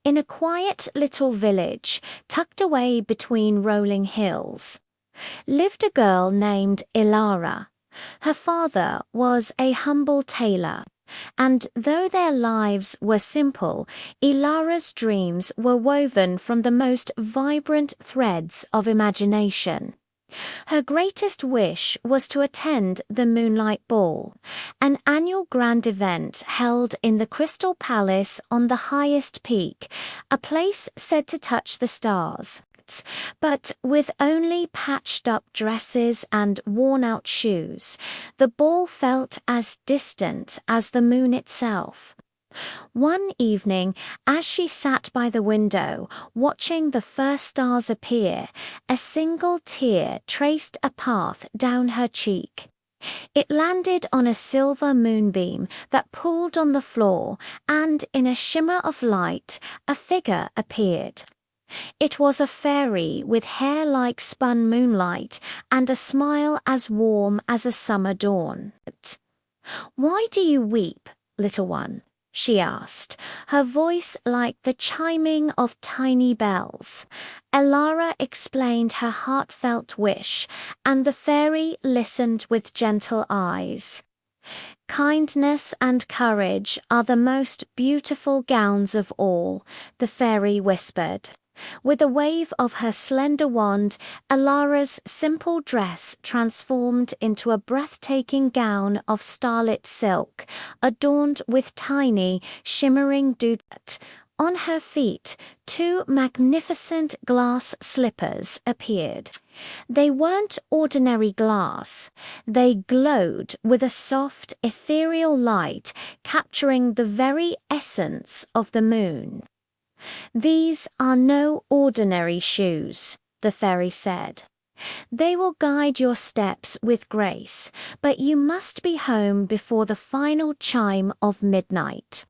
In a quiet little village, tucked away between rolling hills, lived a girl named Ilara. Her father was a humble tailor, and though their lives were simple, Ilara's dreams were woven from the most vibrant threads of imagination. Her greatest wish was to attend the Moonlight Ball, an annual grand event held in the Crystal Palace on the highest peak, a place said to touch the stars. But with only patched-up dresses and worn-out shoes, the ball felt as distant as the moon itself. One evening, as she sat by the window, watching the first stars appear, a single tear traced a path down her cheek. It landed on a silver moonbeam that pooled on the floor, and in a shimmer of light, a figure appeared. It was a fairy with hair like spun moonlight and a smile as warm as a summer dawn. "Why do you weep, little one?" she asked, her voice like the chiming of tiny bells. Ilara explained her heartfelt wish, and the fairy listened with gentle eyes. "Kindness and courage are the most beautiful gowns of all," the fairy whispered. With a wave of her slender wand, Ilara's simple dress transformed into a breathtaking gown of starlit silk, adorned with tiny, shimmering dewdrops. On her feet, two magnificent glass slippers appeared. They weren't ordinary glass. They glowed with a soft, ethereal light, capturing the very essence of the moon. "These are no ordinary shoes," the fairy said. "They will guide your steps with grace, but you must be home before the final chime of midnight.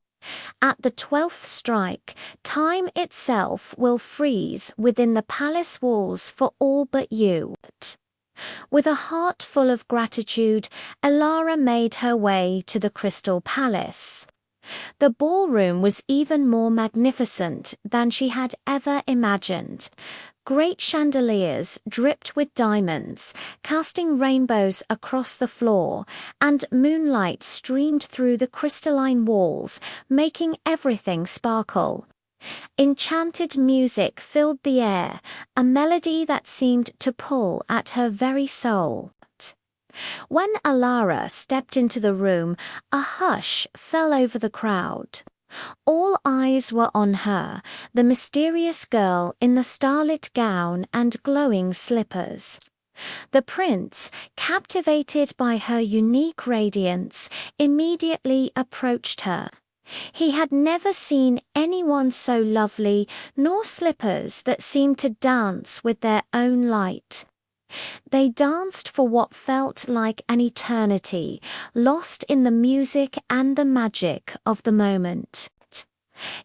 At the 12th strike, time itself will freeze within the palace walls for all but you." With a heart full of gratitude, Ilara made her way to the Crystal Palace. The ballroom was even more magnificent than she had ever imagined. Great chandeliers dripped with diamonds, casting rainbows across the floor, and moonlight streamed through the crystalline walls, making everything sparkle. Enchanted music filled the air, a melody that seemed to pull at her very soul. When Ilara stepped into the room, a hush fell over the crowd. All eyes were on her, the mysterious girl in the starlit gown and glowing slippers. The prince, captivated by her unique radiance, immediately approached her. He had never seen anyone so lovely, nor slippers that seemed to dance with their own light. They danced for what felt like an eternity, lost in the music and the magic of the moment.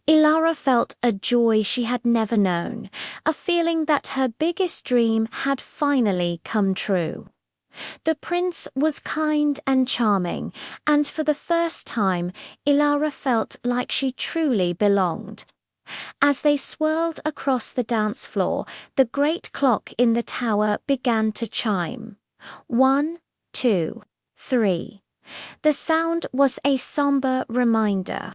Ilara felt a joy she had never known, a feeling that her biggest dream had finally come true. The prince was kind and charming, and for the first time, Ilara felt like she truly belonged. As they swirled across the dance floor, the great clock in the tower began to chime. 1, 2, 3. The sound was a somber reminder.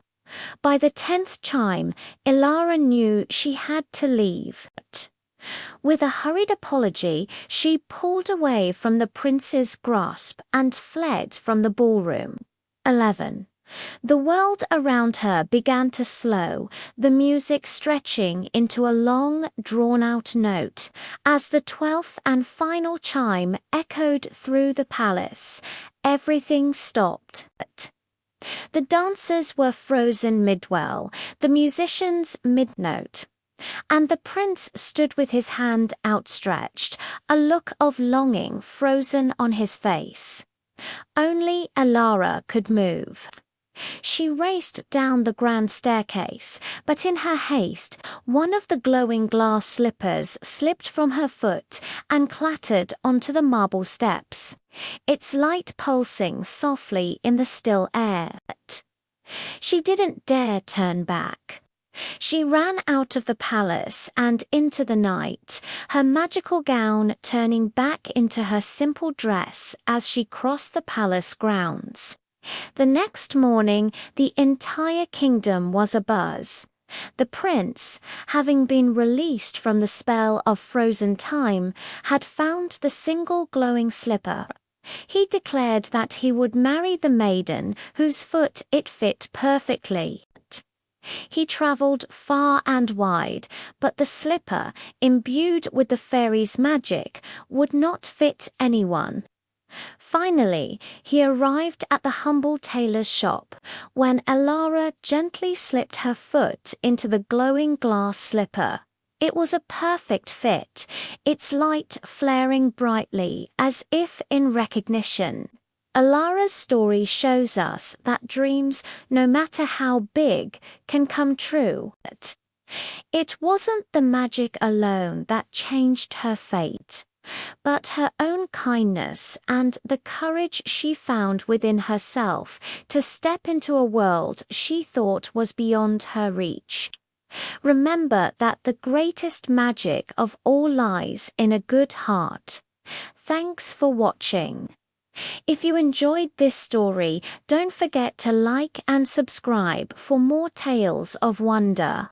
By the 10th chime, Ilara knew she had to leave. With a hurried apology, she pulled away from the prince's grasp and fled from the ballroom. 11. The world around her began to slow, the music stretching into a long, drawn-out note. As the 12th and final chime echoed through the palace, everything stopped. The dancers were frozen mid-well, the musicians mid-note, and the prince stood with his hand outstretched, a look of longing frozen on his face. Only Ilara could move. She raced down the grand staircase, but in her haste, one of the glowing glass slippers slipped from her foot and clattered onto the marble steps, its light pulsing softly in the still air. She didn't dare turn back. She ran out of the palace and into the night, her magical gown turning back into her simple dress as she crossed the palace grounds. The next morning, the entire kingdom was abuzz. The prince, having been released from the spell of frozen time, had found the single glowing slipper. He declared that he would marry the maiden whose foot it fit perfectly. He travelled far and wide, but the slipper, imbued with the fairy's magic, would not fit anyone. Finally, he arrived at the humble tailor's shop, when Elara gently slipped her foot into the glowing glass slipper. It was a perfect fit, its light flaring brightly as if in recognition. Elara's story shows us that dreams, no matter how big, can come true. It wasn't the magic alone that changed her fate, but her own kindness and the courage she found within herself to step into a world she thought was beyond her reach. Remember that the greatest magic of all lies in a good heart. Thanks for watching. If you enjoyed this story, don't forget to like and subscribe for more tales of wonder.